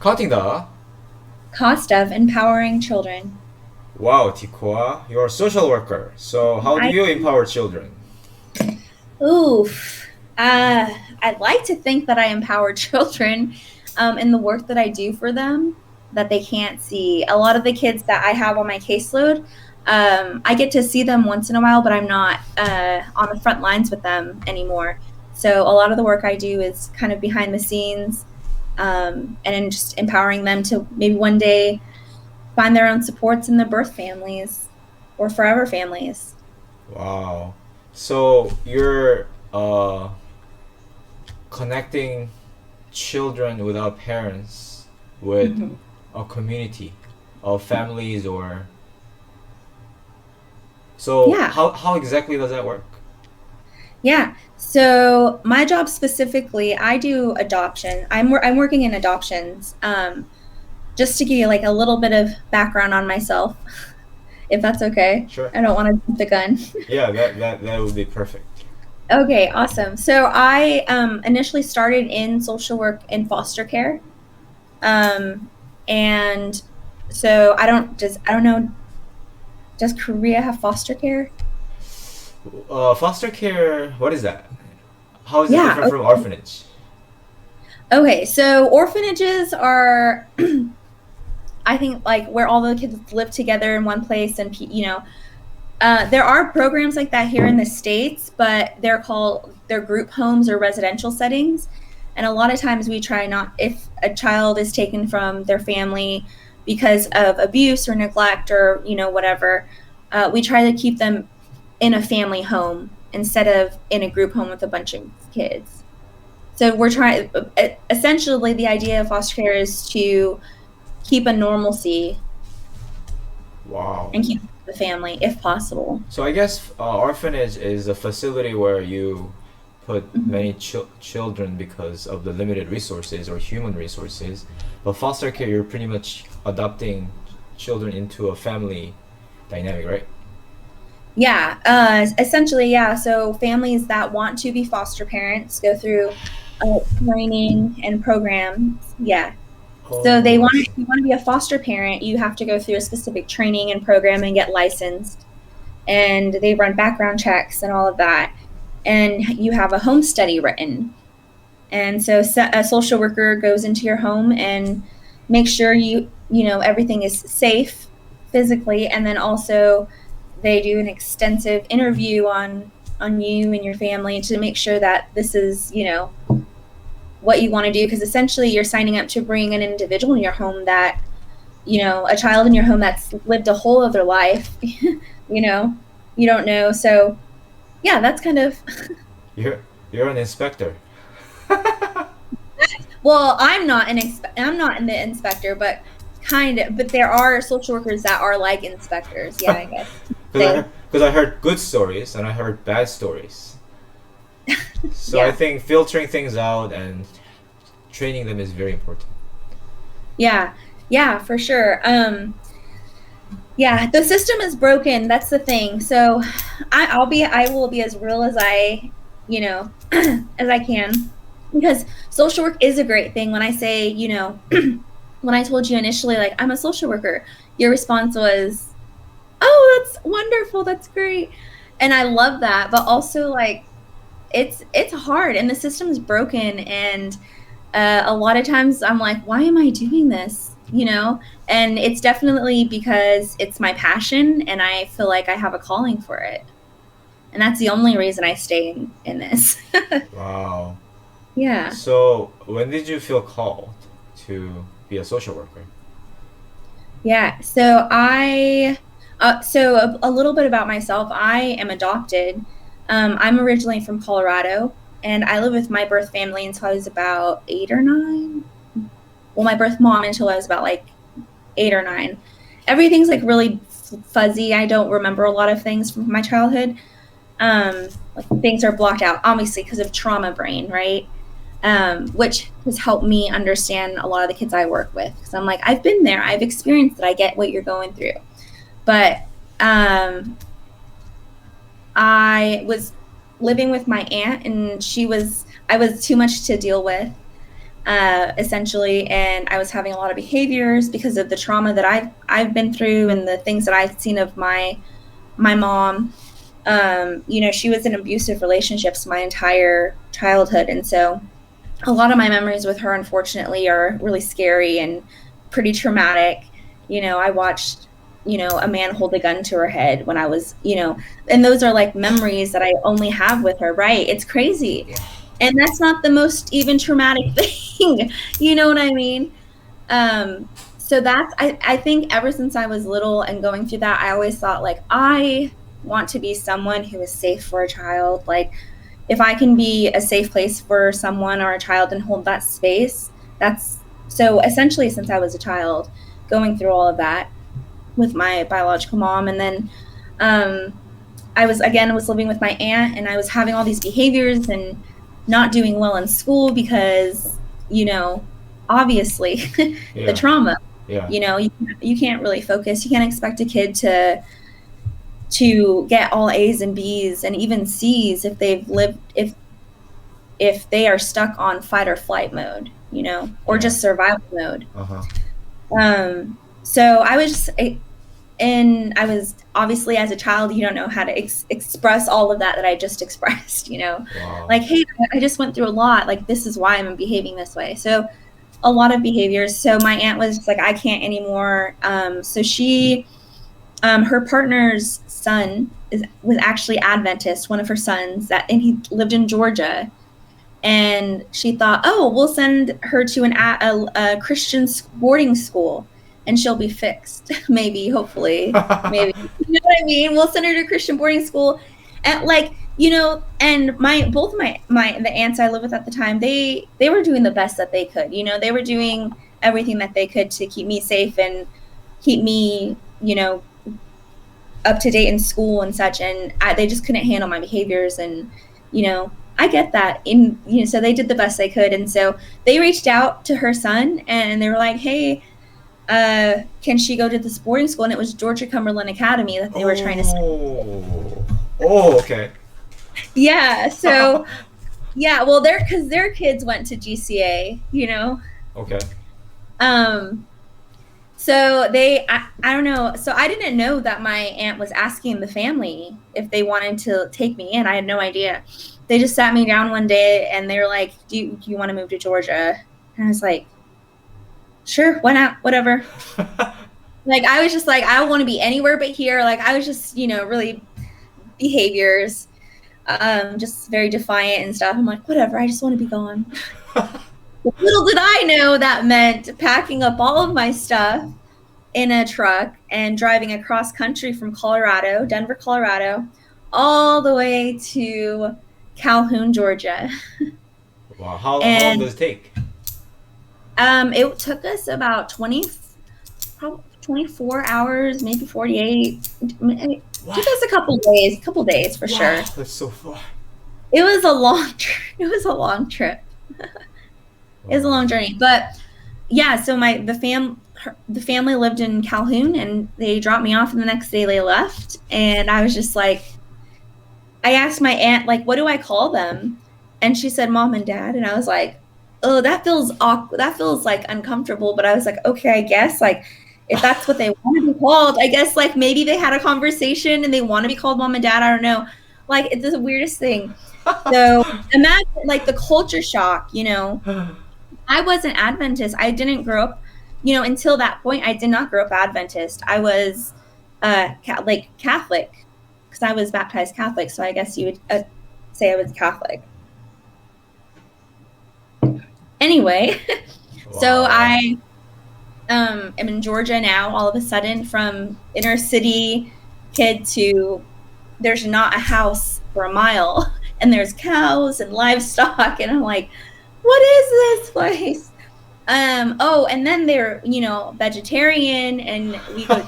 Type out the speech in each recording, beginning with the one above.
Cutting the. cost of empowering children. Wow, Tekoa, you're a social worker. So how do I you empower children? oof. I'd like to think that I empower children in the work that I do for them that they can't see. A lot of the kids that I have on my caseload, I get to see them once in a while, but I'm not on the front lines with them anymore. So a lot of the work I do is kind of behind the scenes, and in just empowering them to maybe one day find their own supports in their birth families or forever families. Wow. So you're connecting children without parents with Mhm. a community of families or so Yeah. how exactly does that work? Yeah. So my job specifically, I do adoption. I'm working in adoptions. Just to give you like a little bit of background on myself, if that's okay. Sure. I don't want to jump the gun. Yeah, that would be perfect. Okay, awesome. So I initially started in social work and foster care, and so I don't know. Does Korea have foster care? Foster care, what is that? How is it Yeah. different from orphanage? Okay. So orphanages are I think like where all the kids live together in one place and there are programs like that here in the States, but they're group homes or residential settings. And a lot of times we try not, if a child is taken from their family because of abuse or neglect or, whatever, we try to keep them in a family home instead of in a group home with a bunch of kids. So we're trying, essentially, the idea of foster care is to keep a normalcy Wow. and keep the family if possible. So I guess orphanage is a facility where you put Mhm. many children because of the limited resources or human resources. But foster care, you're pretty much adopting children into a family dynamic, right? Yeah, essentially, yeah. So families that want to be foster parents go through training and programs. Yeah. So Oh, I if see. you want to be a foster parent, you have to go through a specific training and program and get licensed. And they run background checks and all of that. And you have a home study written. And so a social worker goes into your home and makes sure everything is safe physically, and then also they do an extensive interview on you and your family to make sure that this is what you want to do, because essentially you're signing up to bring an individual in your home that a child in your home that's lived a whole other life. you know you don't know, so yeah, that's kind of You're you're an inspector. well, I'm not in the inspector, but but there are social workers that are like inspectors. Yeah, I guess. Say, Because I heard good stories and I heard bad stories. So I yeah, think filtering things out and training them is very important. yeah, yeah, for sure. Yeah, the system is broken. That's the thing. So I will be as real as as I can, because social work is a great thing. When I say, when I told you initially, like, I'm a social worker, your response was, oh, that's wonderful, that's great, and I love that. But also, like, it's hard and the system is broken, and a lot of times I'm like, why am I doing this, and it's definitely because it's my passion and I feel like I have a calling for it, and that's the only reason I stay in this. Wow. Yeah. So when did you feel called to be a social worker? Yeah. So a little bit about myself. I am adopted. I'm originally from Colorado, and I lived with my birth family until I was about 8 or 9. Well, my birth mom until I was about like 8 or 9. Everything's like really fuzzy. I don't remember a lot of things from my childhood. Like things are blocked out, obviously, because of trauma brain, right? Which has helped me understand a lot of the kids I work with. Because I'm like, I've been there, I've experienced it, I get what you're going through. But um, I was living with my aunt, and I was too much to deal with. essentially, and I was having a lot of behaviors because of the trauma that I've been through and the things that I've seen of my mom. She was in abusive relationships my entire childhood, and so a lot of my memories with her, unfortunately, are really scary and pretty traumatic. I watched, a man hold a gun to her head when I was, and those are like memories that I only have with her, right? It's crazy. And that's not the most even traumatic thing. You know what I mean? So I think ever since I was little and going through that, I always thought like, I want to be someone who is safe for a child. Like, if I can be a safe place for someone or a child and hold that space, that's so essentially since I was a child going through all of that with my biological mom. And then I was living with my aunt, and I was having all these behaviors and not doing well in school because, obviously the Yeah. trauma. Yeah. You can't really focus. You can't expect a kid to get all A's and B's and even C's if they've lived if they are stuck on fight or flight mode, or Yeah. just survival mode. Uh-huh. So I was obviously, as a child, you don't know how to express all of that I just expressed, Wow. like, hey, I just went through a lot. Like, this is why I'm behaving this way. So a lot of behaviors. So my aunt was just like, I can't anymore. So she, her partner's son was actually Adventist, one of her sons, and he lived in Georgia. And she thought, oh, we'll send her to a Christian boarding school and she'll be fixed. Maybe, hopefully, maybe. You know what I mean? We'll send her to a Christian boarding school. And and the aunts I lived with at the time, they were doing the best that they could. They were doing everything that they could to keep me safe and keep me, up to date in school and such. And they just couldn't handle my behaviors. And, I get that. So they did the best they could. And so they reached out to her son and they were like, hey, can she go to this boarding school? And it was Georgia Cumberland Academy that they were trying to send. Oh, okay. Yeah. So, yeah, well, because their kids went to GCA, Okay. So I don't know. So I didn't know that my aunt was asking the family if they wanted to take me in. I had no idea. They just sat me down one day and they were like, do you want to move to Georgia? And I was like, sure, why not? Whatever. Like, I was just like, I want to be anywhere but here. Like, I was just, really behaviors, just very defiant and stuff. I'm like, whatever, I just want to be gone. Little did I know that meant packing up all of my stuff in a truck and driving across country from Denver, Colorado, all the way to Calhoun, Georgia. Wow. How long does it take? It took us about 24 hours, maybe 48. It took us a couple days for sure. That's so far. It was a long trip. It was a long journey, but yeah. So the family lived in Calhoun, and they dropped me off, and the next day they left. And I was just like, I asked my aunt, like, what do I call them? And she said, Mom and Dad. And I was like, oh, that feels awkward. That feels like uncomfortable. But I was like, okay, I guess like if that's what they want to be called, I guess like maybe they had a conversation and they want to be called Mom and Dad. I don't know. Like, it's the weirdest thing. So imagine like the culture shock, I wasn't Adventist. I didn't grow up, until that point, I did not grow up Adventist. I was Catholic because I was baptized Catholic. So I guess you would say I was Catholic. Anyway, Wow. So I am in Georgia now, all of a sudden, from inner city kid to there's not a house for a mile and there's cows and livestock. And I'm like, what is this place? And then they're, vegetarian and we go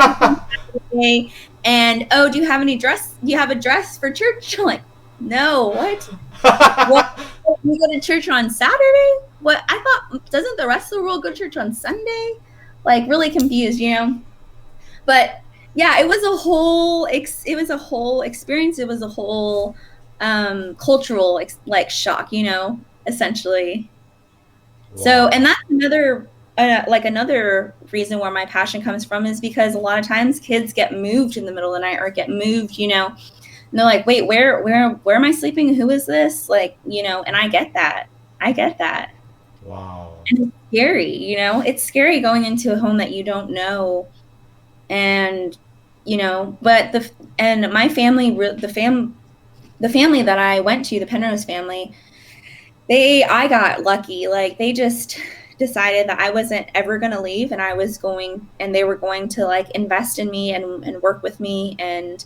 day. And do you have any dress? Do you have a dress for church? I'm like, no, what? What? We go to church on Saturday? What? I thought, doesn't the rest of the world go to church on Sunday? Like, really confused, But yeah, it was a whole experience. It was a whole cultural shock, essentially. So, and Wow. that's another like another reason where my passion comes from is because a lot of times kids get moved in the middle of the night or get moved, and they're like, "Wait, where am I sleeping? Who is this?" Like, and I get that. I get that. Wow. And it's scary, It's scary going into a home that you don't know and but my family the family that I went to, the Penrose family, I got lucky. Like they just decided that I wasn't ever going to leave and they were going to like invest in me and work with me. And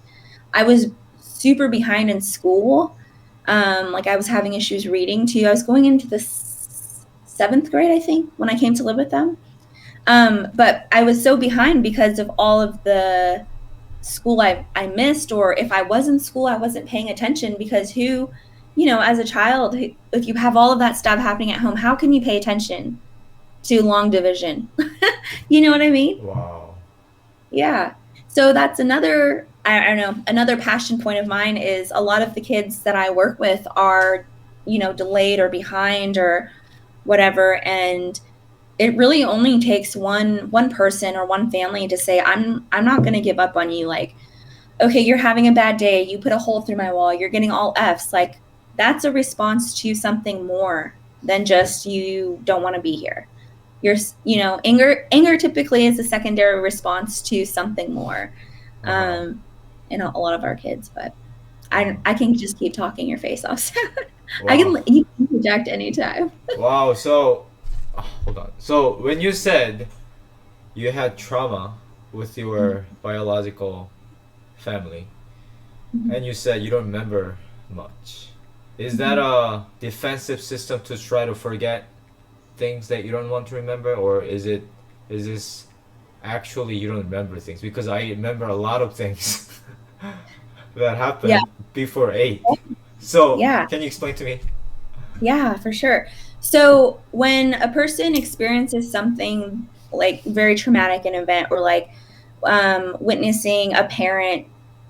I was super behind in school. Like I was having issues reading too. I was going into the seventh grade, I think, when I came to live with them. But I was so behind because of all of the school I missed, or if I was in school, I wasn't paying attention because as a child, if you have all of that stuff happening at home, how can you pay attention to long division? You know what I mean? Wow. Yeah. So that's I don't know, another passion point of mine is a lot of the kids that I work with are, delayed or behind or whatever. And it really only takes one person or one family to say, I'm not going to give up on you. Like, okay, you're having a bad day. You put a hole through my wall. You're getting all F's. Like, that's a response to something more than just you don't want to be here. Anger typically is a secondary response to something more Uh-huh. um, in a lot of our kids. But Wow. I can just keep talking your face off. So Wow. you can project anytime. Wow. So, hold on. So, when you said you had trauma with your biological family, and you said you don't remember much, is that Mhm. a defensive system to try to forget things that you don't want to remember, or is this actually you don't remember things? Because I remember a lot of things that Yeah. happened before 8. So, Yeah. can you explain to me? Yeah, for sure. So when a person experiences something like very traumatic, an event, or like witnessing a parent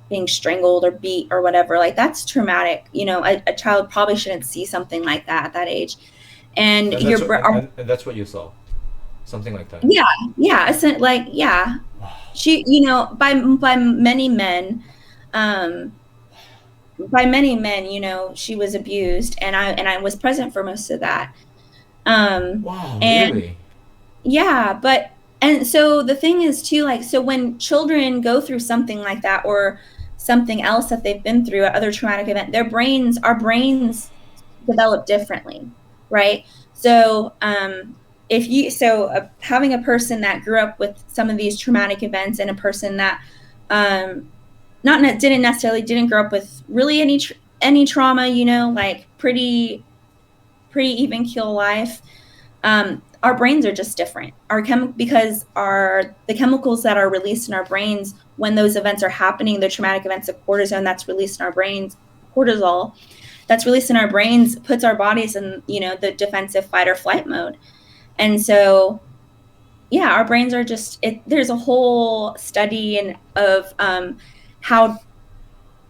being strangled or beat or whatever, like that's traumatic. A child probably shouldn't see something like that at that age. And And that's what and that's what you saw. Something like that. yeah, yeah, like yeah, she, um, by many men, she was abused, and I was present for most of that. Um, Wow, and really? yeah, and so the thing is too, like, so when children go through something like that or something else that they've been through, other traumatic event, our brains develop differently, right? So, having a person that grew up with some of these traumatic events and a person that, not didn't grow up with really any trauma, like pretty even keel life, our brains are just different. Because the chemicals that are released in our brains when those events are happening, the traumatic events of cortisone that's released in our brains, cortisol that's released in our brains puts our bodies in, the defensive fight or flight mode. And so, yeah, our brains are there's a whole study of how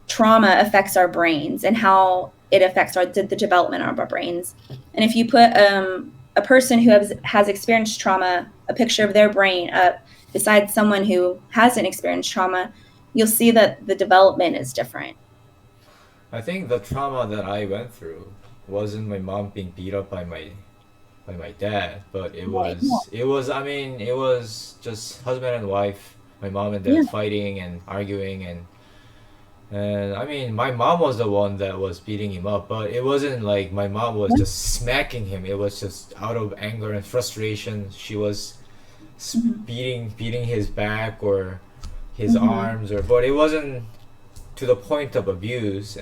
trauma affects our brains and how it affects the development of our brains. And if you put a person who has experienced trauma, a picture of their brain up beside someone who hasn't experienced trauma, you'll see that the development is different. I think the trauma that I went through wasn't my mom being beat up by my dad, but Right. I mean, it was just husband and wife, my mom and Yeah. dad fighting and arguing and I mean, my mom was the one that was beating him up, but it wasn't like my mom was Yeah. just smacking him. It was just out of anger and frustration. She was Mm-hmm. beating his back or his Mm-hmm. arms or but it wasn't to the point of abuse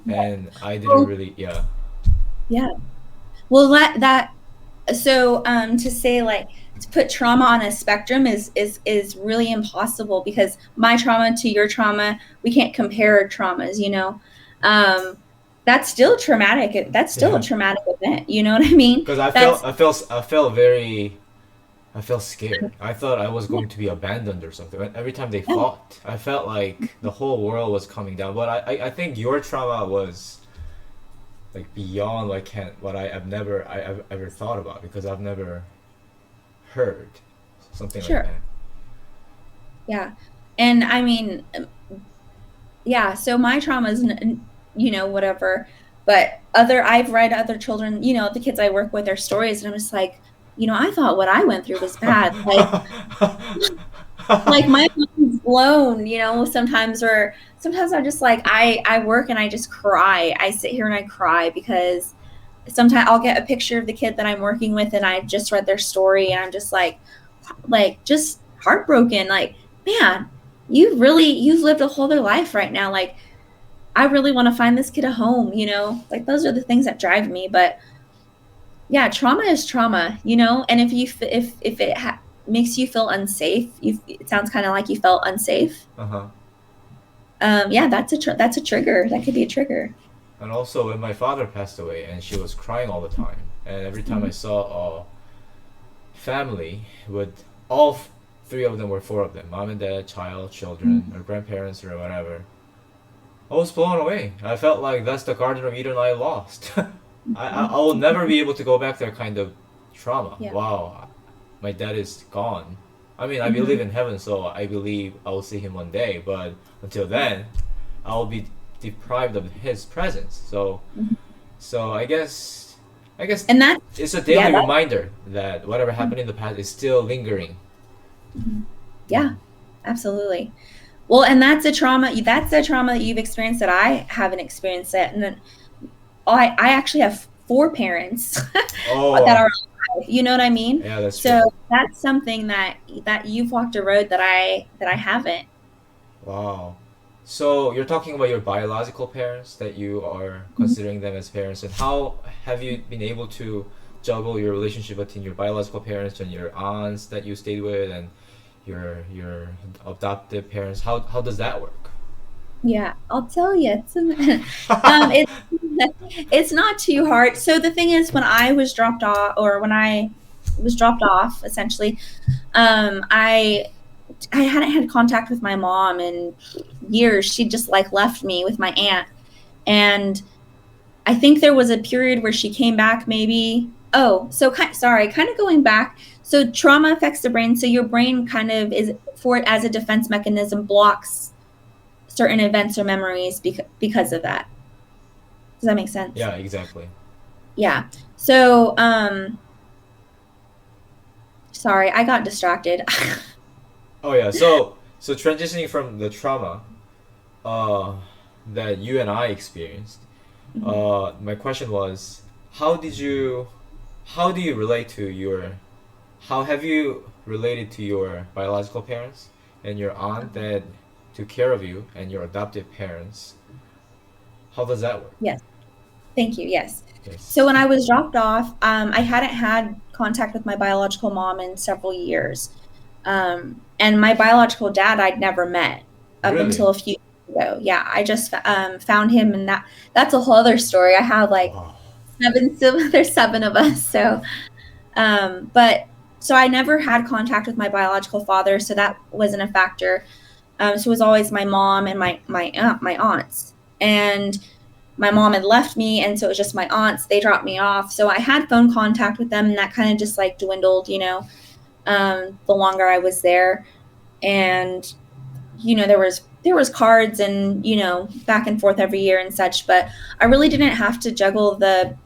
Yeah. and I didn't Well, really yeah. yeah. Well, that so to say like to put trauma on a spectrum is really impossible because my trauma to your trauma, we can't compare traumas, um that's still traumatic, that's still a Yeah. traumatic event, you know what I mean? Because That's I felt very I felt scared. I thought I was going to be abandoned or something. Every time they yeah, fought, I felt like the whole world was coming down. But I think your trauma was like beyond I've ever thought about, because I've never heard something like Sure. that. Yeah. And I mean, yeah, so my trauma is, whatever. But I've read other children, the kids I work with, their stories, and I'm just like, I thought what I went through was bad. Like my mind's blown, sometimes I'm just like, I work and I just cry. I sit here and I cry because sometimes I'll get a picture of the kid that I'm working with and I just read their story and I'm just just heartbroken. Like, man, you've lived a whole other life right now. Like, I really want to find this kid a home, like those are the things that drive me. But yeah, trauma is trauma, and if it makes you feel unsafe, it sounds kind of like you felt unsafe. Uh-huh. Yeah, that's a trigger. That could be a trigger. And also, when my father passed away, and she was crying all the time, and every time I saw a family with three of them, were four of them, mom and dad, child, children, or grandparents, or whatever, I was blown away. I felt like that's the Garden of Eden I lost. I will never be able to go back there, kind of trauma. Yeah. Wow, my dad is gone. I mean, I Mm-hmm. believe in heaven, so I believe I will see him one day, but until then, I will be deprived of his presence. So I guess And that, it's a yeah, daily reminder that whatever happened in the past is still lingering. yeah, absolutely. Well, and that's a trauma that you've experienced that I haven't experienced it. And then I actually have four parents that Oh, are alive. You know what I mean? yeah, that's So true. that's something that you've walked a road that I haven't. Wow. So you're talking about your biological parents, that you are considering them as parents, and how have you been able to juggle your relationship between your biological parents and your aunts that you stayed with, and your adoptive parents? How does that work? Yeah, I'll tell you. It's it's not too hard. So the thing is, when I was dropped off, or when I was dropped off, essentially, I hadn't had contact with my mom in years. She just like left me with my aunt, and I think there was a period where she came back. Maybe. Oh, so sorry, kind of going back. So trauma affects the brain. So your brain kind of is for it as a defense mechanism blocks certain events or memories because of that. Does that make sense? Yeah, exactly. Yeah. So, sorry, I got distracted. Oh yeah. So transitioning from the trauma uh, that you and I experienced, my question was, how did you, how do you relate to your, how have you related to your biological parents and your aunt that took care of you and your adoptive parents? How does that work? Yes. Thank you. Yes. So Yes. when I was dropped off, I hadn't had contact with my biological mom in several years. And my biological dad I'd never met up Really? until a few years ago. Yeah, I just found him, and that's a whole other story. I have like Wow. seven siblings. There's seven of us, so but so I never had contact with my biological father, so that wasn't a factor. So it was always my mom and my aunts, and my mom had left me, and so it was just my aunts. They dropped me off, so I had phone contact with them, and that kind of just like dwindled, the longer I was there. And there was cards and back and forth every year and such, but I really didn't have to juggle the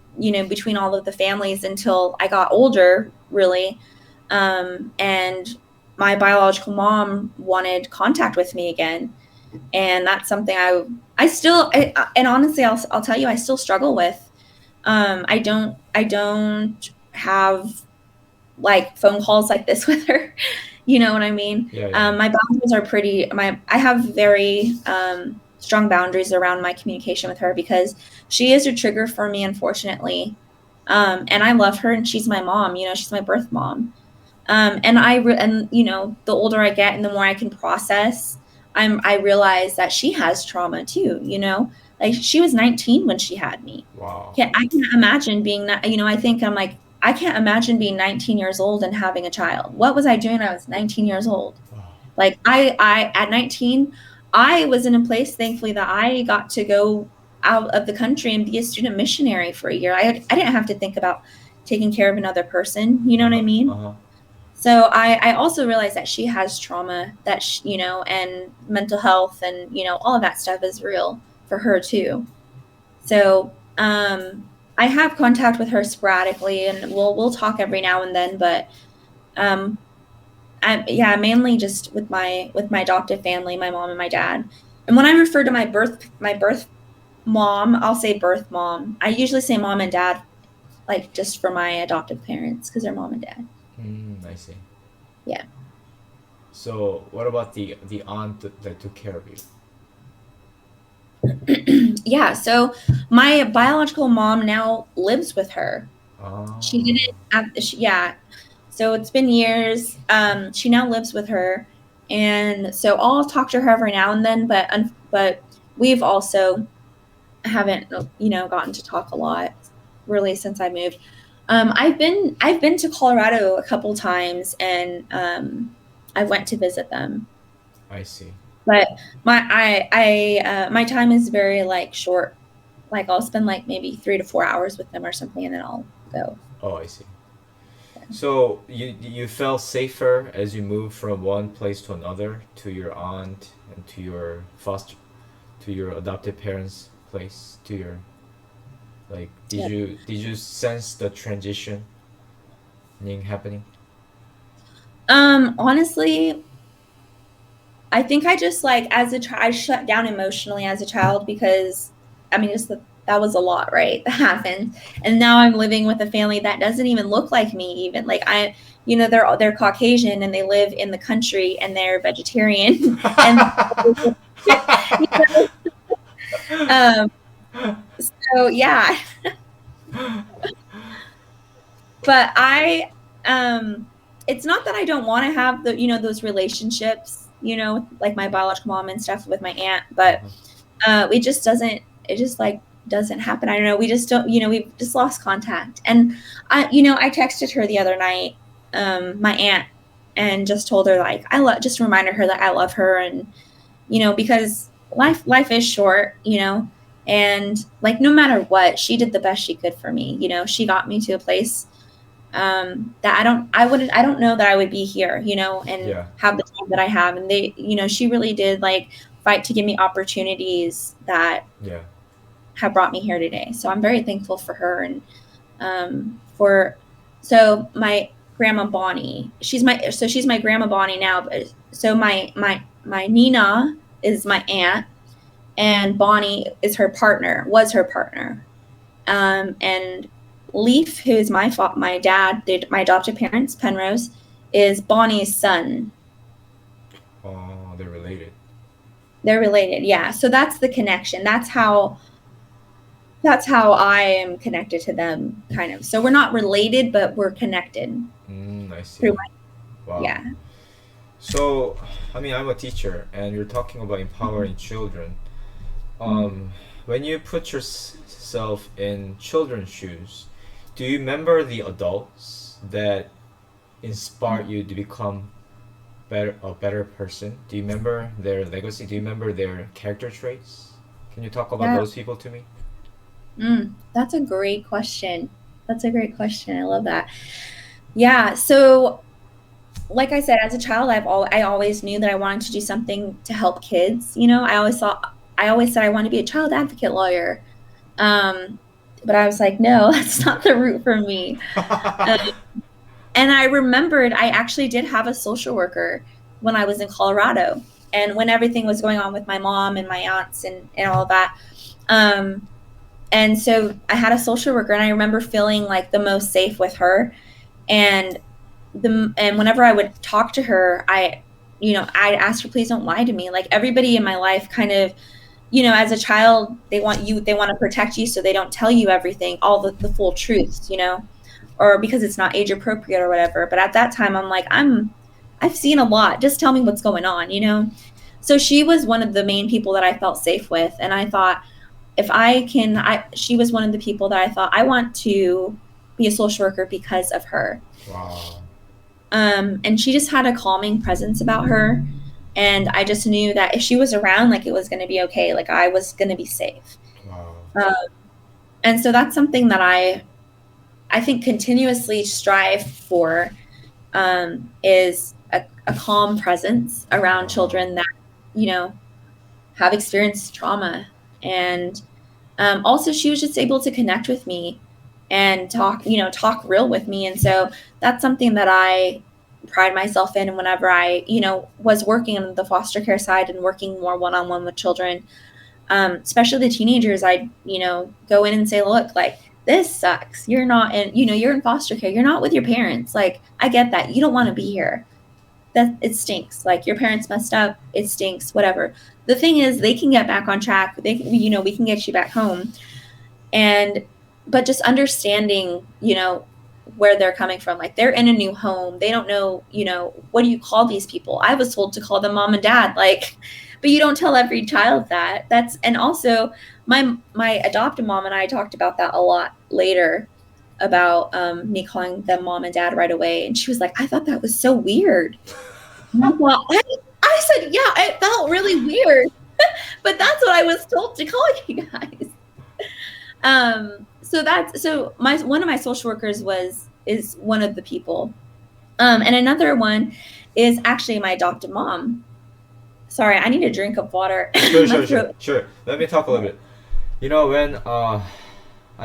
between all of the families until I got older, really. And my biological mom wanted contact with me again, and that's something and honestly, I'll tell you, I still struggle with. I don't have like phone calls like this with her. You know what I mean? Yeah, yeah. My boundaries are I have very strong boundaries around my communication with her because she is a trigger for me, unfortunately. And I love her, and she's my mom. She's my birth mom. And the older I get and the more I can process, I realize that she has trauma too. Like she was 19 when she had me. Wow. I can't imagine being that. I think I'm like, I can't imagine being 19 years old and having a child. What was I doing when I was 19 years old? Wow. Like I at 19, I was in a place, thankfully, that I got to go. out of the country and be a student missionary for a year. I didn't have to think about taking care of another person. You know what I Uh-huh. mean? Uh-huh. So I also realized that she has trauma that, and mental health and, all of that stuff is real for her too. So I have contact with her sporadically and we'll talk every now and then, but um, yeah, mainly just with my adoptive family, my mom and my dad. And when I refer to my birth mom, I'll say birth mom. I usually say mom and dad, like just for my adoptive parents because they're mom and dad. I see. Yeah. So what about the aunt that took care of you? Yeah. So my biological mom now lives with her. She Oh, didn't. Yeah. So it's been years. She now lives with her, and so I'll talk to her every now and then. But we've also haven't gotten to talk a lot really since I moved. I've been to Colorado a couple times, and I went to visit them. I see. But my time is very like short. Like I'll spend like maybe 3 to 4 hours with them or something, and then I'll go. Oh, I see. So you felt safer as you moved from one place to another, to your aunt and to your adopted parents' place, to your like. Yeah. Did you sense the transition happening? Honestly, I think I just like I shut down emotionally as a child because I mean just that was a lot, right? That happened. And now I'm living with a family that doesn't even look like me even. Like they're Caucasian and they live in the country and they're vegetarian and you know, um so yeah, but it's not that I don't want to have those relationships, like my biological mom and stuff with my aunt, but Uh-huh. it just like doesn't happen. I don't know. We just don't, we've just lost contact. And I texted her the other night, my aunt, and just told her like, just reminded her that I love her. And, because life is short, and like, no matter what, she did the best she could for me. She got me to a place, that I don't know that I would be here, and Yeah. have the time that I have. And she really did like fight to give me opportunities that Yeah. have brought me here today. So I'm very thankful for her. And for so my grandma Bonnie, she's my grandma Bonnie now. But so my Nina is my aunt, and Bonnie is her partner, was her partner. And Leaf, who is my dad, my adopted parents, Penrose, is Bonnie's son. Oh, they're related. They're related, yeah. So that's the connection. That's how I am connected to them, kind of. So we're not related, but we're connected I see. through Wow. yeah. So, I mean, I'm a teacher, and you're talking about empowering children. Um, when you put yourself in children's shoes, do you remember the adults that inspired you to become a better person? Do you remember their legacy? Do you remember their character traits? Can you talk about Yeah. those people to me? That's a great question. That's a great question. I love that. Yeah. So, like I said, as a child, I always knew that I wanted to do something to help kids. I always said I wanted to be a child advocate lawyer. Um, but I was like, no, that's not the route for me. Um, and I remembered I actually did have a social worker when I was in Colorado, and when everything was going on with my mom and my aunts and all of that. Um, and so I had a social worker, and I remember feeling like the most safe with her. And whenever I would talk to her, I'd ask her, please don't lie to me. Like everybody in my life kind of, as a child, they want to protect you, so they don't tell you everything, all the full truths, or because it's not age appropriate or whatever. But at that time, I'm like, I've seen a lot. Just tell me what's going on. So she was one of the main people that I felt safe with, and I thought, if she was one of the people that I thought I want to be a social worker because of her. Wow. And she just had a calming presence about her. And I just knew that if she was around, like it was going to be okay. Like I was going to be safe. Wow. Um, and so that's something that I think continuously strive for, is a calm presence around Wow. children that, you know, have experienced trauma. And also, she was just able to connect with me and talk, talk real with me. And so that's something that I pride myself in. And whenever I, was working on the foster care side and working more one on one with children, especially the teenagers, I, go in and say, look, like, this sucks. You're not in, you're in foster care. You're not with your parents. Like, I get that. You don't want to be here. That it stinks. Like, your parents messed up. It stinks, whatever. The thing is, they can get back on track. We can get you back home. And, but just understanding, where they're coming from. Like, they're in a new home. They don't know, what do you call these people? I was told to call them mom and dad. Like, but you don't tell every child that. And also my adoptive mom and I talked about that a lot later, about me calling them mom and dad right away. And she was like, I thought that was so weird. And I said, yeah, it felt really weird, but that's what I was told to call you guys. So my one of my social workers is one of the people. And another one is actually my adopted mom. Sorry, I need a drink of water. Sure, My sure, sure, throat. sure. Let me talk a little bit. You know, when I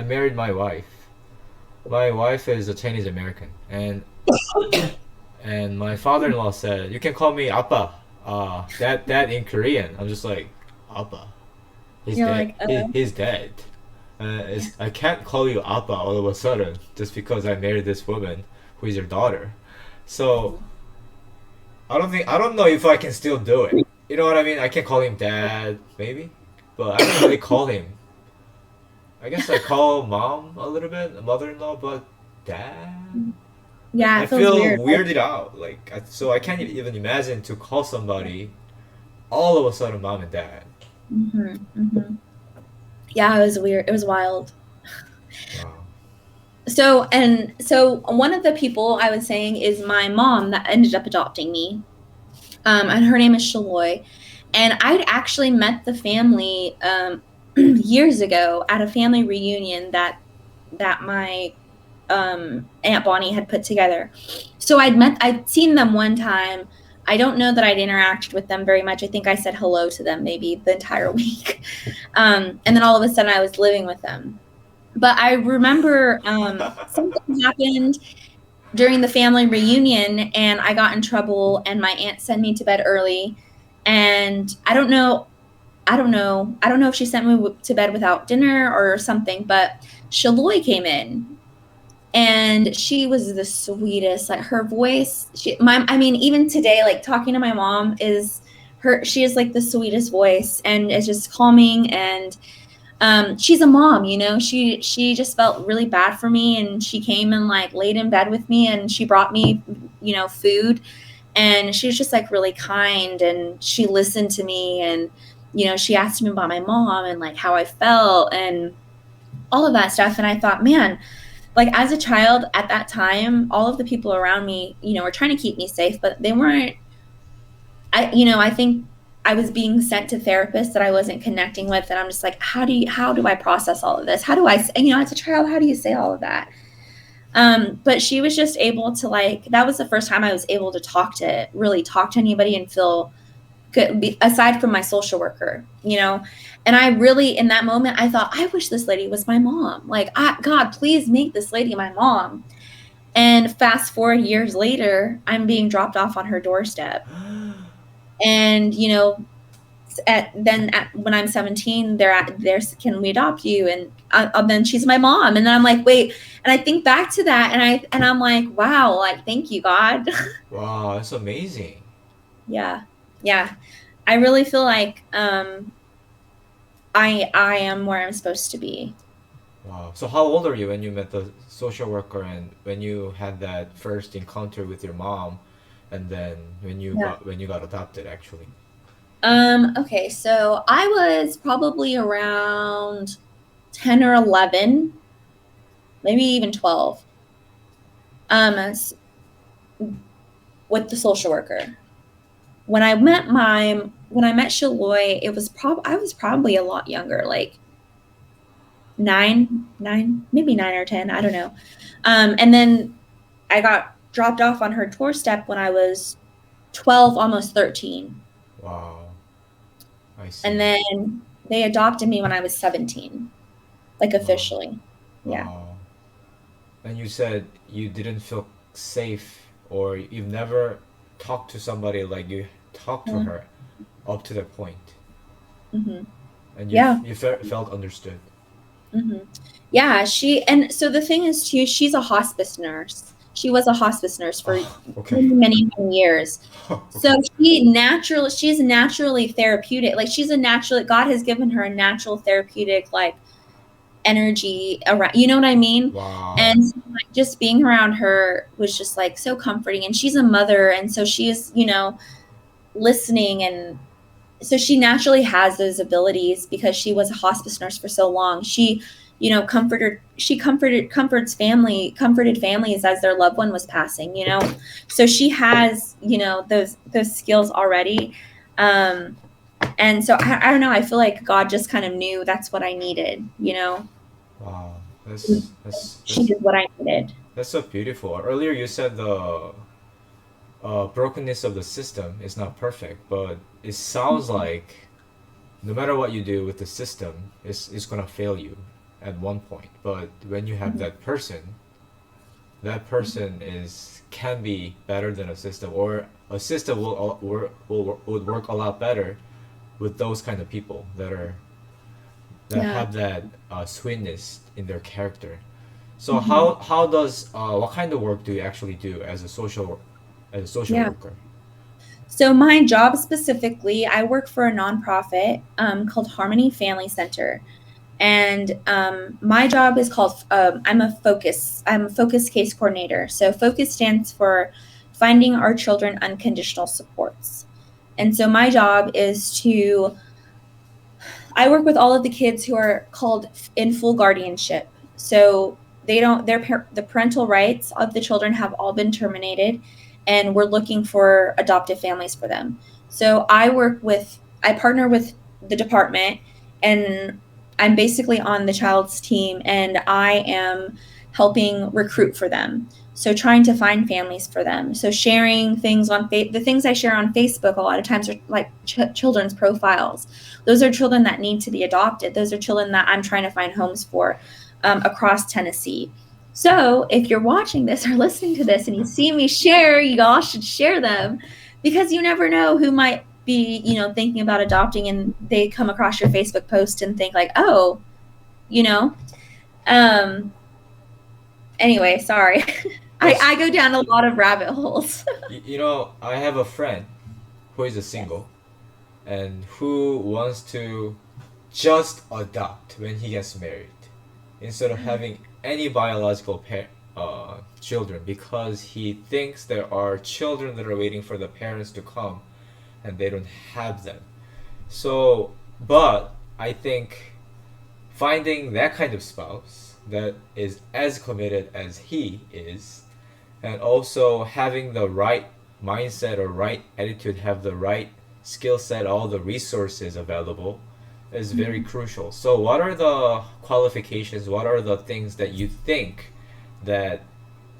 married my wife is a Chinese American, and my father-in-law said, "You can call me Appa." That in Korean. I'm just like, Appa. He's You're dead. like, He's dead. I can't call you Appa all of a sudden just because I married this woman who is your daughter. So I don't know if I can still do it. You know what I mean? I can call him dad, maybe, but I don't really call him. I guess I call mom a little bit, mother-in-law, but dad. yeah, I it feels feel weird. weirded out. So I can't even imagine to call somebody all of a sudden mom and dad. Mm-hmm. Yeah, it was weird. It was wild. Wow. So one of the people I was saying is my mom that ended up adopting me. And her name is Shaloy. And I'd actually met the family years ago at a family reunion that my Aunt Bonnie had put together. So I'd seen them one time. I don't know that I'd interacted with them very much. I think I said hello to them maybe the entire week. And then all of a sudden I was living with them. But I remember something happened during the family reunion and I got in trouble and my aunt sent me to bed early. And I don't know if she sent me to bed without dinner or something, but Shaloy came in and she was the sweetest. Like, her voice, I mean, even today, like, talking to my mom she is like the sweetest voice, and it's just calming. And she's a mom, she just felt really bad for me, and she came and like laid in bed with me, and she brought me, food, and she was just like really kind, and she listened to me, and she asked me about my mom and like how I felt and all of that stuff. And I thought, man, like, as a child at that time, all of the people around me, were trying to keep me safe, but they weren't. I think I was being sent to therapists that I wasn't connecting with, and I'm just like, how do I process all of this? How do I, as a child, how do you say all of that? But she was just able to, like, that was the first time I was able to really talk to anybody and feel good, aside from my social worker, and I really, in that moment, I thought, I wish this lady was my mom. Like, God, please make this lady my mom. And fast forward years later, I'm being dropped off on her doorstep. And, when I'm 17, there's, can we adopt you? And then she's my mom. And then I'm like, wait, and I think back to that, and I'm like, wow, like, thank you, God. Wow, that's amazing. Yeah. Yeah. I really feel like, I am where I'm supposed to be. Wow. So how old are you when you met the social worker and when you had that first encounter with your mom, and then Yeah. when you got adopted actually? Okay, so I was probably around 10 or 11, maybe even 12, as with the social worker. When I met Shaloy, I was probably a lot younger, like nine, maybe 9 or 10, I don't know. And then I got dropped off on her doorstep when I was 12, almost 13. Wow. I And see. then they adopted me when I was 17, like Wow. officially. Yeah. Wow. And you said you didn't feel safe, or you've never talked to somebody like you talked to her up to that point, Mm-hmm. and Yeah. felt understood. Hmm. Yeah, and so the thing is too, she's a hospice nurse. She was a hospice nurse for Oh, okay. many years. So Okay. she's naturally therapeutic. Like she's a natural, God has given her a natural therapeutic like energy around, you know what I mean? Wow. And so, like, just being around her was just like so comforting. And she's a mother, and so she is, listening, and so she naturally has those abilities because she was a hospice nurse for so long. Comforted families as their loved one was passing. So she has, those skills already. Um, and so I don't know, I feel like God just kind of knew that's what I needed. Wow. She is what I needed. That's so beautiful. Earlier you said the brokenness of the system is not perfect, but it sounds like no matter what you do with the system, it's gonna fail you at one point. But when you have that person is can be better than a system, or a system would work a lot better with those kind of people that Yeah. have that sweetness in their character. So Hmm. how does what kind of work do you actually do as a social Yeah. worker? So my job specifically, I work for a nonprofit called Harmony Family Center. And my job is called I'm a focus case coordinator. So focus stands for finding our children unconditional supports. And so my job is to I work with all of the kids who are called in full guardianship. So they don't the parental rights of the children have all been terminated, and we're looking for adoptive families for them. So I partner with the department, and I'm basically on the child's team, and I am helping recruit for them. So trying to find families for them. So sharing things the things I share on Facebook a lot of times are like children's profiles. Those are children that need to be adopted. Those are children that I'm trying to find homes for across Tennessee. So if you're watching this or listening to this and you see me share, you all should share them, because you never know who might be, thinking about adopting, and they come across your Facebook post and think like, oh, you know. Um, anyway, sorry. Yes, I go down a lot of rabbit holes. I have a friend who is a Yes. single and who wants to just adopt when he gets married instead of having any biological children, because he thinks there are children that are waiting for the parents to come and they don't have them. So, but I think finding that kind of spouse that is as committed as he is, and also having the right mindset or right attitude, have the right skill set, all the resources available, is very crucial. So, what are the qualifications? What are the things that you think that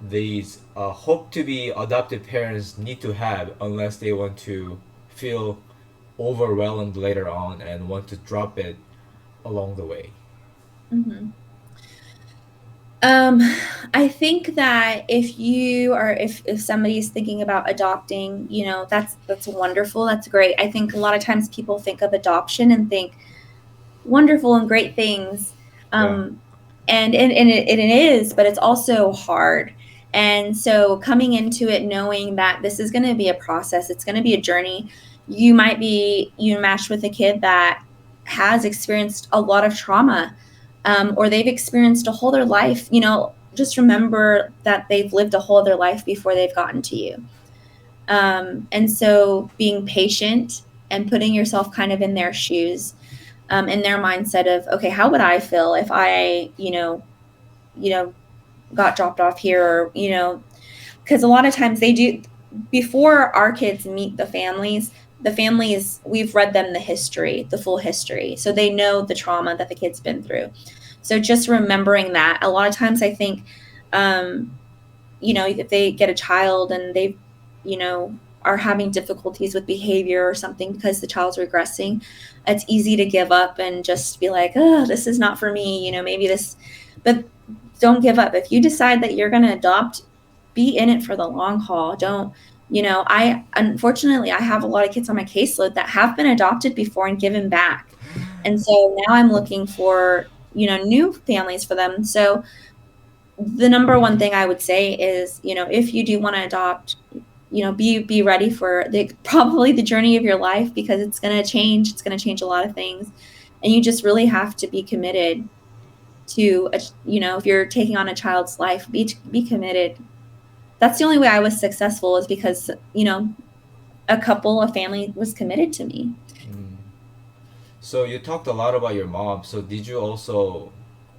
these hope to be adopted parents need to have, unless they want to feel overwhelmed later on and want to drop it along the way? Mm-hmm. Um, I think that if somebody's thinking about adopting, that's wonderful. That's great. I think a lot of times people think of adoption and think wonderful and great things. Yeah. Um, and it is, but it's also hard. And so coming into it knowing that this is going to be a process, it's going to be a journey. You matched with a kid that has experienced a lot of trauma, or they've experienced a whole their life. Just remember that they've lived a whole their life before they've gotten to you. And so being patient and putting yourself kind of in their shoes, in their mindset of, okay, how would I feel if I, you know, got dropped off here, or, because a lot of times they do, before our kids meet the families, we've read them the full history. So they know the trauma that the kid's been through. So just remembering that. A lot of times I think, um, if they get a child and they, are having difficulties with behavior or something because the child's regressing, it's easy to give up and just be like, oh, this is not for me, maybe this, but don't give up. If you decide that you're going to adopt, be in it for the long haul. Don't, unfortunately, I have a lot of kids on my caseload that have been adopted before and given back. And so now I'm looking for, new families for them. So the number one thing I would say is, if you do want to adopt, be ready for probably the journey of your life, because it's going to change. It's going to change a lot of things. And you just really have to be committed to, if you're taking on a child's life, be committed. That's the only way I was successful, is because, a family was committed to me. Mm. So you talked a lot about your mom. So did you also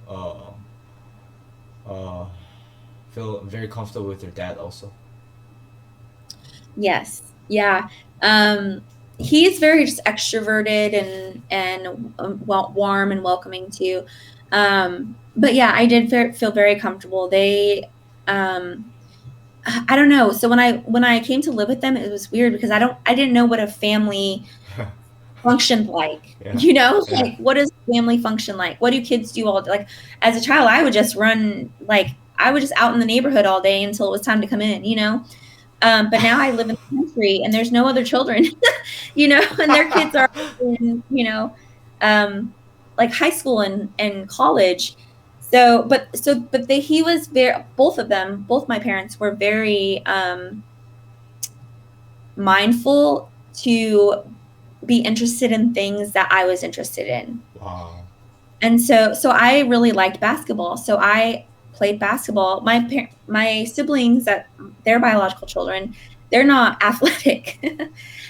uh, uh, feel very comfortable with your dad also? Yes. Yeah. Um, he's very just extroverted and warm and welcoming too. But yeah, I did feel very comfortable. Um, I don't know. So when I came to live with them, it was weird because I didn't know what a family functioned like. Yeah. Yeah. Like, what does family function like? What do kids do all day? Like, as a child, I would just run, like, I was just out in the neighborhood all day until it was time to come in. But now I live in the country and there's no other children, and their kids are in, um, like high school and college. He was very, both of them, both my parents were very mindful to be interested in things that I was interested in. Wow. And so I really liked basketball. So I played basketball. My siblings, that they're biological children, they're not athletic.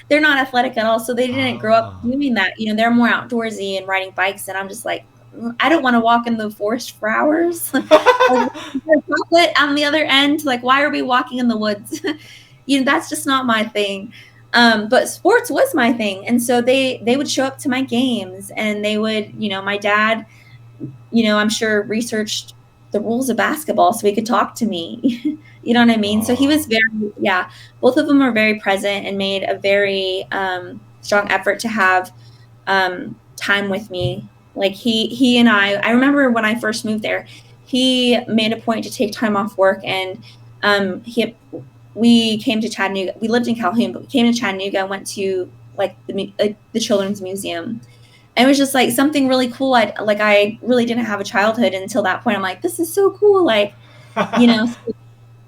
They're not athletic at all. So they didn't grow up Ah. doing that. They're more outdoorsy and riding bikes. And I'm just like, I don't want to walk in the forest for hours. Like, is there chocolate on the other end? Like, why are we walking in the woods? That's just not my thing. But sports was my thing. And so they would show up to my games, and they would, my dad, I'm sure researched the rules of basketball so he could talk to me. You know what I mean? So he Wow. was very, yeah, both of them were very present and made a very strong effort to have time with me. Like he and I remember when I first moved there, he made a point to take time off work, and we came to Chattanooga. We lived in Calhoun, but we came to Chattanooga and went to like the children's museum. And it was just like something really cool. I really didn't have a childhood until that point. I'm like, this is so cool. Like, so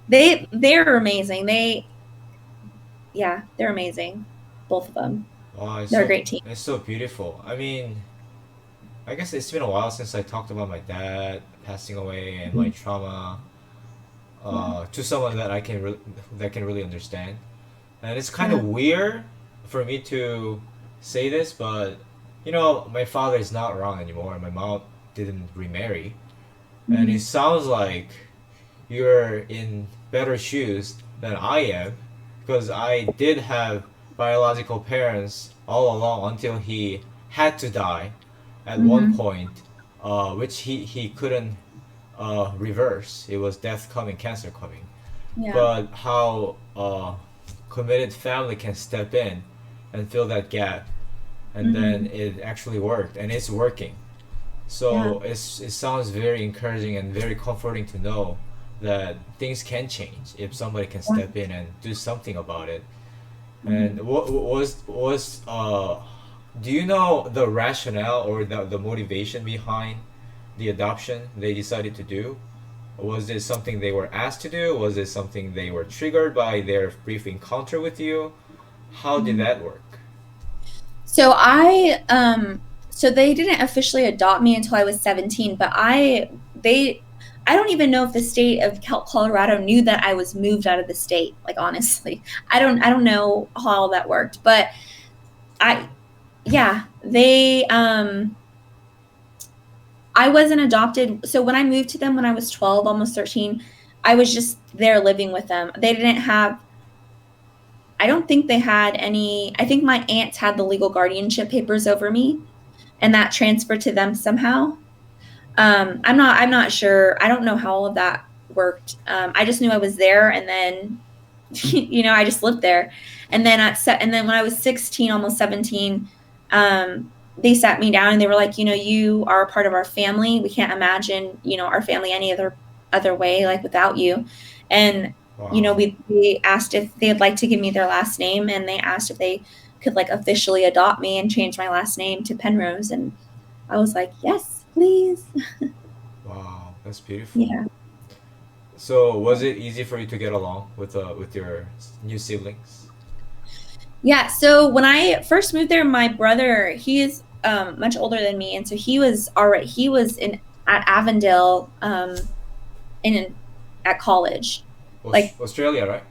they're amazing. They're amazing. Both of them. Wow, They're a great team. it's so beautiful. I mean, I guess it's been a while since I talked about my dad passing away and my Mhm. trauma Yeah. to someone that can really understand. And it's kind Yeah. of weird for me to say this, but my father is not around anymore. My mom didn't remarry, and it Mhm. sounds like you're in better shoes than I am, because I did have biological parents all along until he had to die at one Mhm. point, which he couldn't reverse. It was death coming, cancer coming. Yeah. But how committed family can step in and fill that gap, and then Mhm. it actually worked, and it's working. Yeah. So it sounds very encouraging and very comforting to know that things can change if somebody can Yeah. step in and do something about it. And Mhm. what was do you know the rationale or the motivation behind the adoption they decided to do? Was it something they were asked to do? Was it something they were triggered by their brief encounter with you? How did Mhm. that work? So they didn't officially adopt me until I was 17, but I don't even know if the state of Colorado knew that I was moved out of the state. Like, honestly, I don't know how all that worked, but I yeah, I wasn't adopted. So when I moved to them when I was 12, almost 13, I was just there living with them. They didn't have I don't think they had any. I think my aunts had the legal guardianship papers over me, and that transferred to them somehow. I'm not sure. I don't know how all of that worked. I just knew I was there, and then I just lived there. And then and then when I was 16, almost 17, they sat me down and they were like, you are a part of our family. We can't imagine, our family any other way, like without you. And Wow. we asked if they'd like to give me their last name, and they asked if they could like officially adopt me and change my last name to Penrose. And I was like, yes, please. Wow, that's beautiful. Yeah. So, was it easy for you to get along with your new siblings? Yeah. So when I first moved there, my brother, he is much older than me, and so he was in at Avondale in at college, like Australia, right?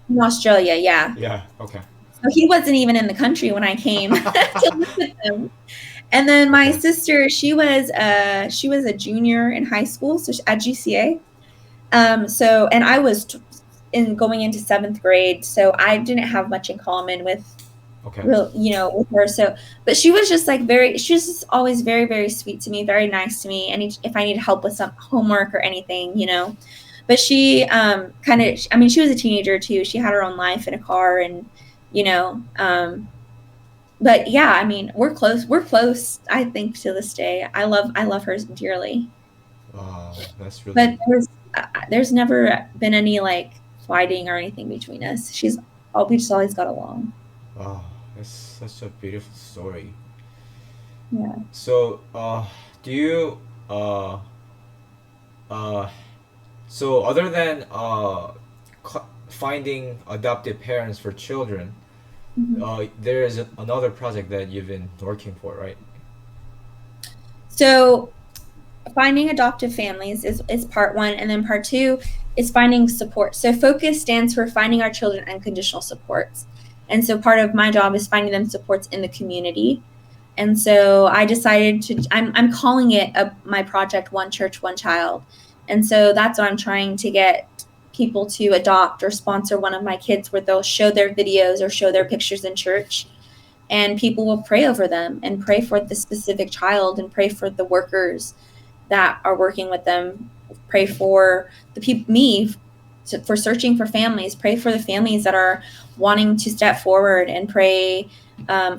in Australia. Yeah. Yeah. Okay. So he wasn't even in the country when I came to live with him. And then my Okay. sister, she was a junior in high school, so at GCA. So and I was in going into seventh grade, so I didn't have much in common with Okay. real with her. So but she was just like she was just always very very sweet to me, very nice to me, and if I needed help with some homework or anything. But she kind of, I mean, she was a teenager too, she had her own life in a car, and you know but yeah, I mean, we're close, I think, to this day. I love her dearly. Wow, that's But really. there's never been any like fighting or anything between us. We just always got along. Wow, that's such a beautiful story. Yeah. So, do you uh uh so other than finding adoptive parents for children, Mhm. there is another project that you've been working for, right? So finding adoptive families is part one, and then part two is finding support. So focus stands for finding our children unconditional supports, and so part of my job is finding them supports in the community. And so I decided I'm calling it my project, One Church One Child. And so that's what I'm trying to get people to adopt or sponsor one of my kids, where they'll show their videos or show their pictures in church, and people will pray over them and pray for the specific child and pray for the workers that are working with them, pray for the people, me, for searching for families, pray for the families that are wanting to step forward, and pray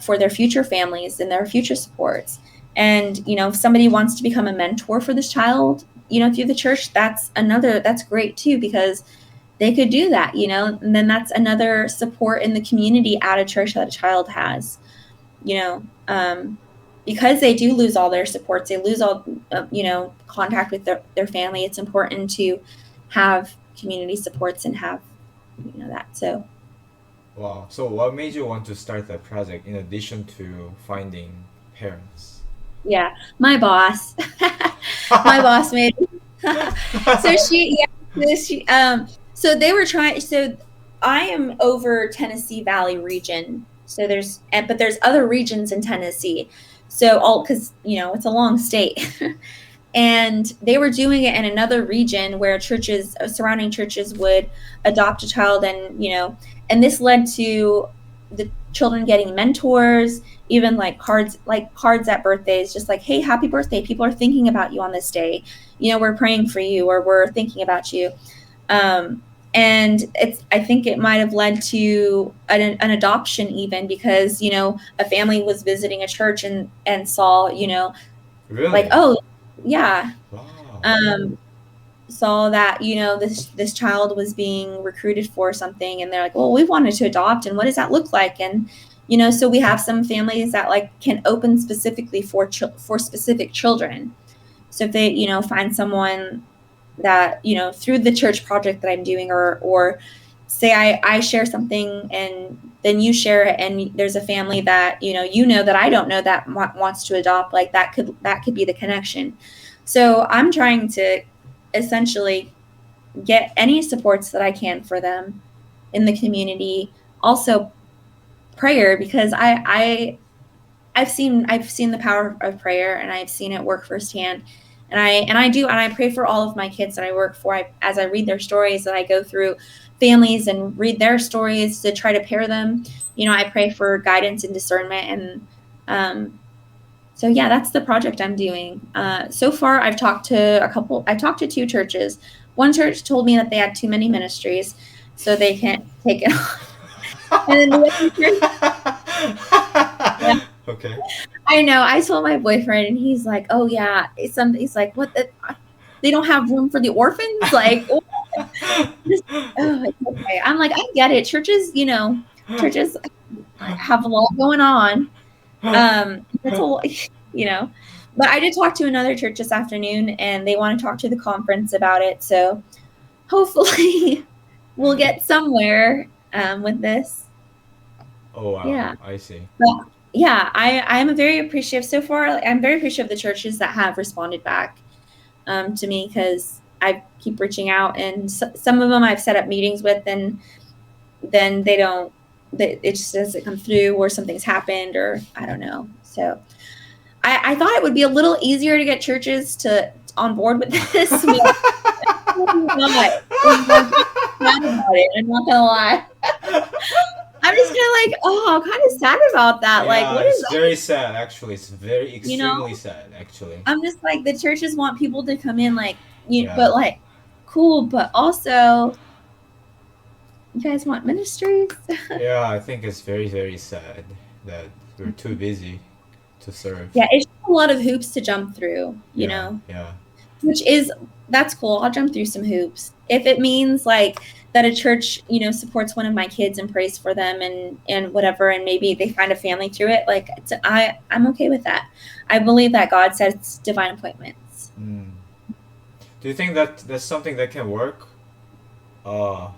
for their future families and their future supports. And if somebody wants to become a mentor for this child, through the church, that's great too, because they could do that, and then that's another support in the community at a church that a child has, you know, because they do lose all their supports, they lose all, contact with their family. It's important to have community supports and have, that. So, Wow. So, what made you want to start that project in addition to finding parents? yeah, my boss, my boss made, so so they were trying, so I am over Tennessee Valley region. So but there's other regions in Tennessee. So because, it's a long state. And they were doing it in another region where surrounding churches would adopt a child, and this led to the children getting mentors, even like cards at birthdays, just like, hey, happy birthday, people are thinking about you on this day, we're praying for you, or we're thinking about you. And I think it might have led to an adoption, even because a family was visiting a church and saw, like, Really? oh yeah, Wow. um, saw that this child was being recruited for something, and they're like, well, we wanted to adopt, and what does that look like? And so we have some families that like can open specifically for specific children. So if they find someone that through the church project that I'm doing, or say I share something, and then you share it, and there's a family that that I don't know that wants to adopt, like that could be the connection. So I'm trying to essentially get any supports that I can for them in the community. Also prayer, because I've seen the power of prayer, and I've seen it work firsthand. And I pray for all of my kids that I work for. As I read their stories, that I go through families and read their stories to try to pair them. I pray for guidance and discernment, and So yeah, that's the project I'm doing. So far, I talked to two churches. One church told me that they had too many ministries, so they can't take it on. And then the other church, yeah, Okay. I know. I told my boyfriend, and he's like, "Oh yeah, it's something." He's like, "What? They don't have room for the orphans?" Like, what? Just, oh, it's okay. I'm like, I get it. Churches have a lot going on. That's a lot, you know. But I did talk to another church this afternoon, and they want to talk to the conference about it. So hopefully, we'll get somewhere with this. Oh wow, Yeah. I see. But yeah, I'm very appreciative so far. I'm very appreciative of the churches that have responded back to me because I keep reaching out, and some of them I've set up meetings with, and then they don't. It just doesn't come through, or something's happened, or I don't know. So I thought it would be a little easier to get churches to on board with this. Not. I'm mad about it. I'm not gonna lie. I'm just kind of like, oh, I'm kind of sad about that. Like, Yeah, what is it's that? very sad actually. It's very You know, extremely sad actually. I'm just like the churches want people to come in, like Yeah. but like cool, but also you guys want ministries. Yeah, I think it's very, very sad that we're too busy to serve. Yeah, it's just a lot of hoops to jump through. Yeah, yeah. Which is that's cool. I'll jump through some hoops if it means like that a church supports one of my kids and prays for them and whatever, and maybe they find a family through it. Like I'm okay with that. I believe that God sets divine appointments. Mm. Do you think that that's something that can work? Uh,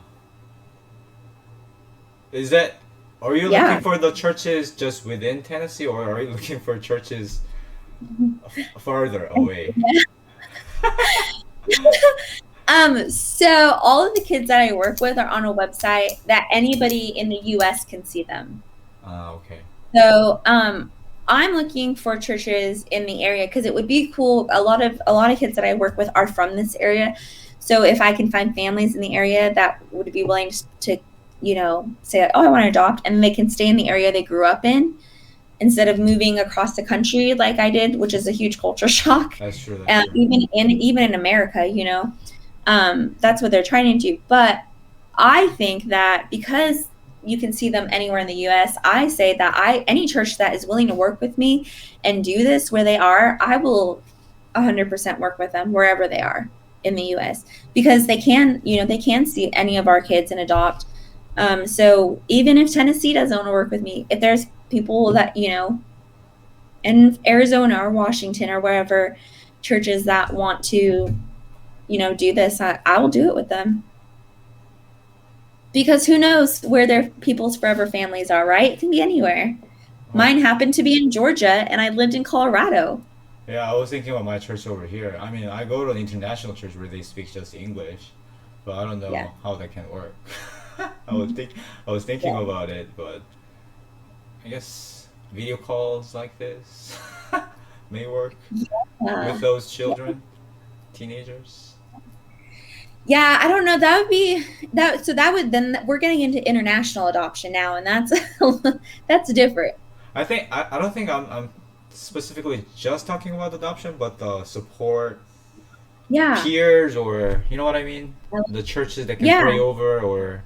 is that are you looking Yeah. for the churches just within Tennessee, or are you looking for churches further away? So all of the kids that I work with are on a website that anybody in the US can see them. Ah, okay. So I'm looking for churches in the area because it would be cool. A lot of kids that I work with are from this area. So if I can find families in the area that would be willing to say, oh, I want to adopt, and they can stay in the area they grew up in instead of moving across the country like I did, which is a huge culture shock. That's true, that's true. Even in America, that's what they're trying to do. But I think that because you can see them anywhere in the US, I say that any church that is willing to work with me and do this where they are, I will 100% work with them wherever they are in the US because they can see any of our kids and adopt. So even if Tennessee doesn't want to work with me, if there's people that, in Arizona or Washington or wherever, churches that want to, do this, I will do it with them. Because who knows where their people's forever families are, right? It can be anywhere. Oh, Mine happened to be in Georgia and I lived in Colorado. yeah, I was thinking about my church over here. I mean, I go to an international church where they speak just English, but I don't Yeah. know how that can work. Mhm. I was thinking Yeah. about it, but I guess video calls like this may work with Uh, those children, teenagers. yeah, I don't know. That would be that. So that would then we're getting into international adoption now, and that's that's different. I don't think I'm specifically just talking about adoption, but the support Yeah. peers, or you know what I mean, the churches that can Yeah. pray over, or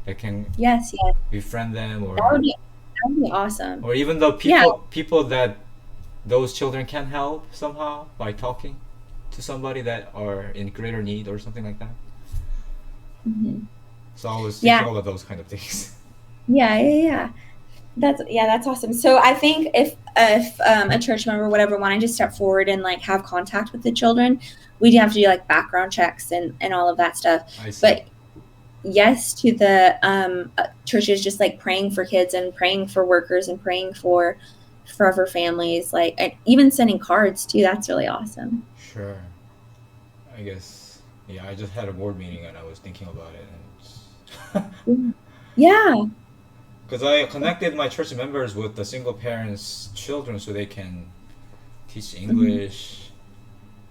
that can Yes. Yes. befriend them, That would be awesome. or even the Yeah. people that those children can help somehow by talking to somebody that are in greater need or something like that. Mhm. So I was Yeah. thinking about those kind of things. Yeah. Yeah. Yeah. That's awesome. So I think if a church member whatever wanted to step forward and like have contact with the children, we'd have to do like background checks and all of that stuff. I see. But yes to the churches just like praying for kids and praying for workers and praying for forever families, like and even sending cards too. That's really awesome. Sure. I guess. Yeah, I just had a board meeting and I was thinking about it, and Yeah. because I connected my church members with the single parents' children so they can teach English,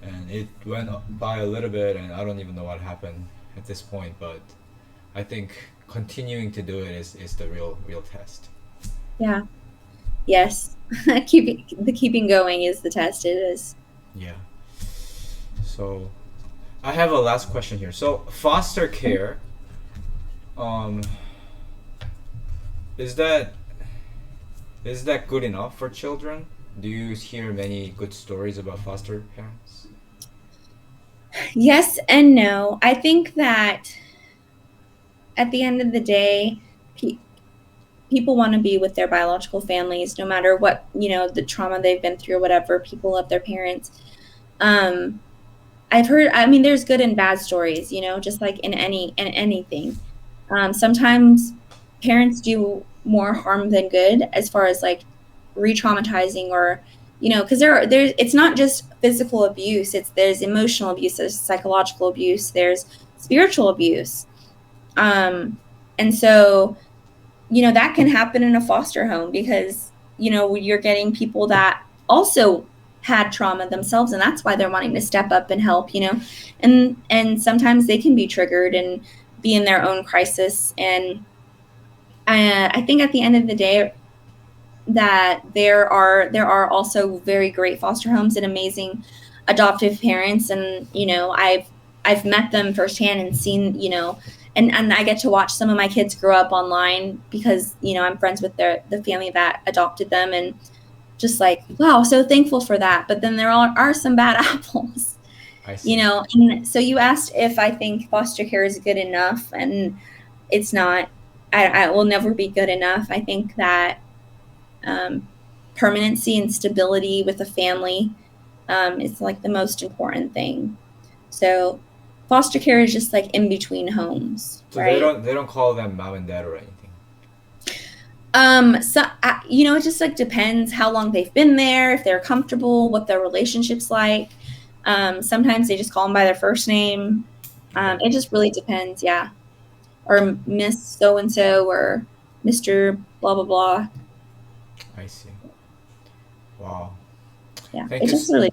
and it went by a little bit, and I don't even know what happened at this point, but I think continuing to do it is the real test. Yeah. Yes. keeping going is the test. It is. Yeah. So I have a last question here. So foster care, um, is that is that good enough for children? Do you hear many good stories about foster parents? Yes and no. I think that at the end of the day, pe- people want to be with their biological families, no matter what, the trauma they've been through, or whatever. People love their parents. Um, I've heard, I mean, there's good and bad stories, just like in anything. Sometimes parents do more harm than good as far as like re-traumatizing, or, because there's, it's not just physical abuse. There's emotional abuse, there's psychological abuse, there's spiritual abuse. Um, and so, that can happen in a foster home because, you're getting people that also had trauma themselves, and that's why they're wanting to step up and help, and sometimes they can be triggered and be in their own crisis. And I think at the end of the day, that there are also very great foster homes and amazing adoptive parents, and I've met them firsthand and seen, and I get to watch some of my kids grow up online because I'm friends with the family that adopted them, and just like, wow, so thankful for that. But then there are some bad apples, I see. and so you asked if I think foster care is good enough, and it's not. I will never be good enough. I think that um, permanency and stability with a family is like the most important thing. So foster care is just like in between homes, So right? they don't call them mom and dad or anything. So it just like depends how long they've been there, if they're comfortable, what their relationship's like. Sometimes they just call them by their first name. Okay. It just really depends, yeah. Or Miss So and So, or Mister Blah blah blah. I see. Wow. Yeah, Thank it you. just really.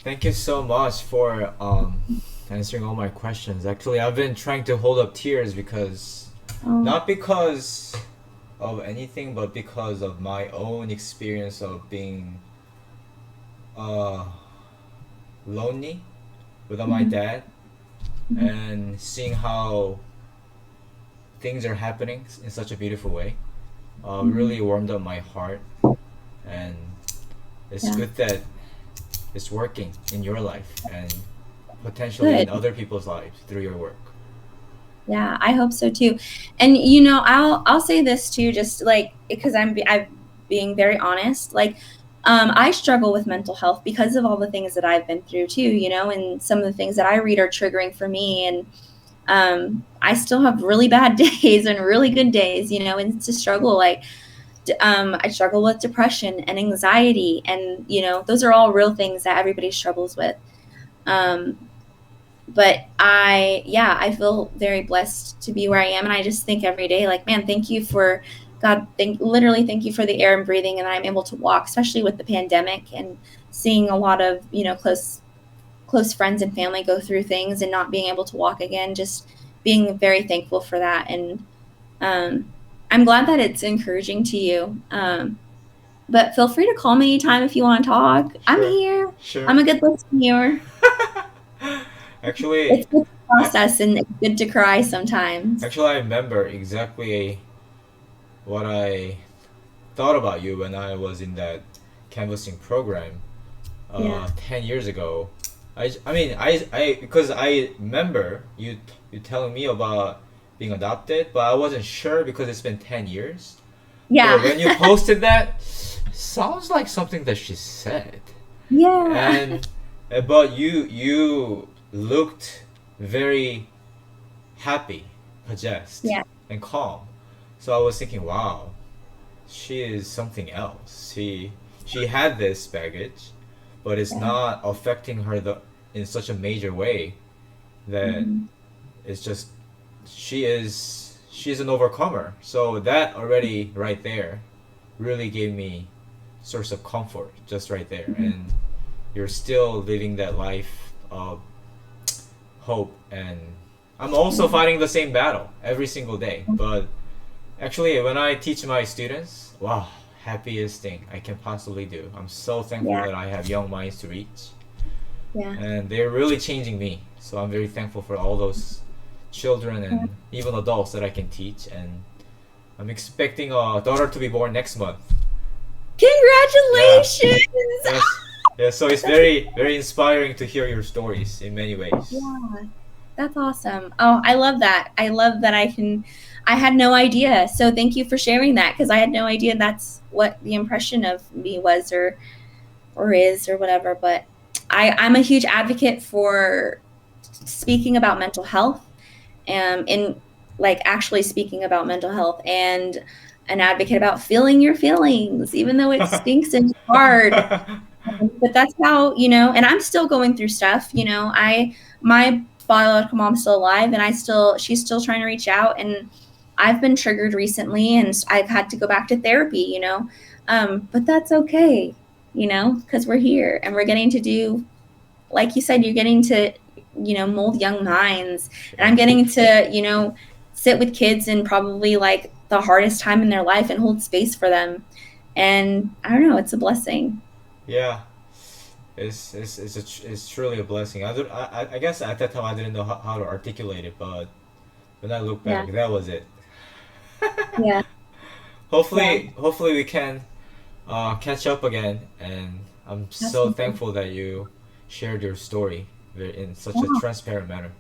Thank you so much for answering all my questions. Actually, I've been trying to hold up tears because Oh, not because of anything, but because of my own experience of being uh, lonely without my mhm, dad mhm. and seeing how things are happening in such a beautiful way. Mhm. Really warmed up my heart, and it's Yeah, good that it's working in your life and potentially in good. other people's lives through your work. Yeah, I hope so too. And I'll say this too, just like because I'm being very honest. Like, I struggle with mental health because of all the things that I've been through too. And some of the things that I read are triggering for me. And I still have really bad days and really good days. And it's a struggle. Like, I struggle with depression and anxiety, and those are all real things that everybody struggles with. Um, but I feel very blessed to be where I am. And I just think every day, like, man, thank you for God, literally thank you for the air I'm breathing, and I'm able to walk, especially with the pandemic and seeing a lot of, close friends and family go through things and not being able to walk again, just being very thankful for that. And um, I'm glad that it's encouraging to you. But feel free to call me anytime if you want to talk. I'm Sure, here. sure. I'm a good listener. Actually, It's good to I process and it's good to cry sometimes. I remember exactly what I thought about you when I was in that canvassing program Yeah. 10 years ago. I mean, because I remember you telling me about being adopted, but I wasn't sure because it's been 10 years. Yeah. But when you posted that, sounds like something that she said. Yeah. And but you looked very happy, possessed, Yeah. and calm. So I was thinking, wow, she is something else. She had this baggage, but it's Yeah. not affecting her in such a major way that Mhm. it's just she's an overcomer. So that already right there really gave me source of comfort just right there. Mhm. And you're still living that life of hope, and I'm also Yeah. fighting the same battle every single day. But actually when I teach my students, wow, happiest thing I can possibly do. I'm so thankful Yeah. that I have young minds to reach, Yeah. and they're really changing me. So I'm very thankful for all those children and even adults that I can teach. And I'm expecting a daughter to be born next month. Yeah. Congratulations! Yes. Yeah. So it's very very inspiring to hear your stories in many ways. Yeah, that's awesome. Oh, I love that. I love that I had no idea. So thank you for sharing that because I had no idea that's what the impression of me was or is or whatever. But I'm a huge advocate for speaking about mental health in like actually speaking about mental health and an advocate about feeling your feelings, even though it stinks and it's hard. But that's how, and I'm still going through stuff. My biological mom's still alive and she's still trying to reach out. And I've been triggered recently and I've had to go back to therapy. But that's okay, because we're here and we're getting to do, like you said, you're getting to, mold young minds. And I'm Yeah. getting to, sit with kids in probably like the hardest time in their life and hold space for them. And I don't know, it's a blessing. Yeah. It's truly a blessing. I guess at that time I didn't know how to articulate it, but when I look Yeah. back, that was it. Yeah. Yeah. Hopefully we can catch up again, and I'm so Absolutely. thankful that you shared your story in such a Yeah. transparent manner.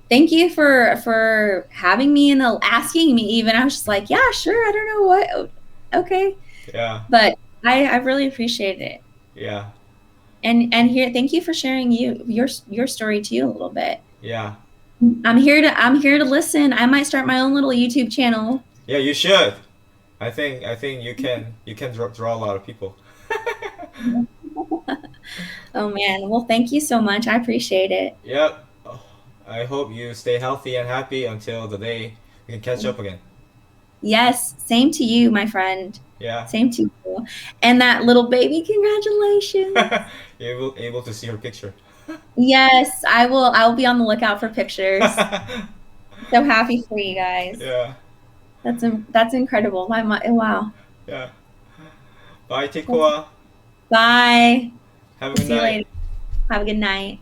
Thank you for having me and asking me even. I was just like, yeah, sure. I don't know what. Okay. Yeah, But I really appreciate it. yeah, And here, thank you for sharing your story too a little bit. yeah, I'm here to listen. I might start my own little YouTube channel. yeah. You should. I think you can draw a lot of people. Oh man. Well, thank you so much. I appreciate it. Yep. Oh, I hope you stay healthy and happy until the day we can catch up again. Yes, same to you, my friend. Yeah. Same to you. And that little baby, congratulations. You're able to see her picture. Yes, I will. I'll be on the lookout for pictures. So happy for you guys. Yeah, That's incredible. Wow. yeah. Bye, Well, Tekoa. bye. Have a We'll good see you night. later. Have a good night.